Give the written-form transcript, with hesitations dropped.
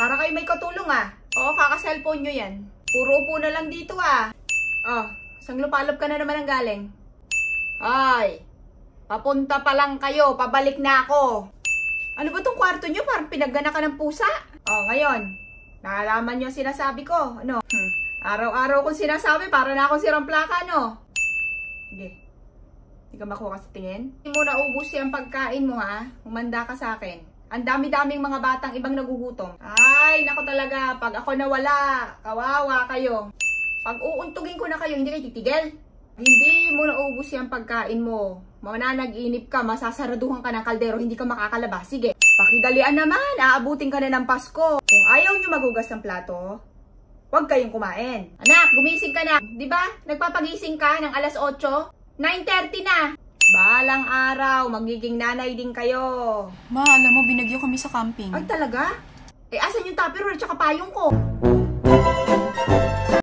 Para kayo may katulong ah. Oo, kaka-cellphone nyo yan. Puro upo na lang dito ah. Oh, sang lupalop ka na naman ang galing. Ay, papunta pa lang kayo, pabalik na ako. Ano ba tong kwarto nyo? Parang pinagana ka ng pusa. Oh, ngayon, naalaman nyo ang sinasabi ko. Ano? Araw-araw kong sinasabi, para na akong sirang plaka, no? Sige. Hindi ka makuha sa tingin? Hindi mo naubos yung pagkain mo, ha? Umanda ka sa akin. Ang dami-daming mga batang ibang nagugutom. Ay, nako talaga. Pag ako nawala, kawawa kayo. Pag uuntugin ko na kayo, hindi kayo titigil. Hindi mo naubos yung pagkain mo. Mananag-inip ka, masasaraduhan ka ng kaldero, hindi ka makakalabas. Sige, pakidalian naman. Aabutin ka na ng Pasko. Kung ayaw nyo magugas ng plato, huwag kayong kumain. Anak, gumising ka na. Diba? Nagpapagising ka ng alas 8? 9:30 na. Balang araw, magiging nanay din kayo. Ma, alam mo, binagyo kami sa camping. Ay, talaga? Eh, asan yung tupperware tsaka payong ko?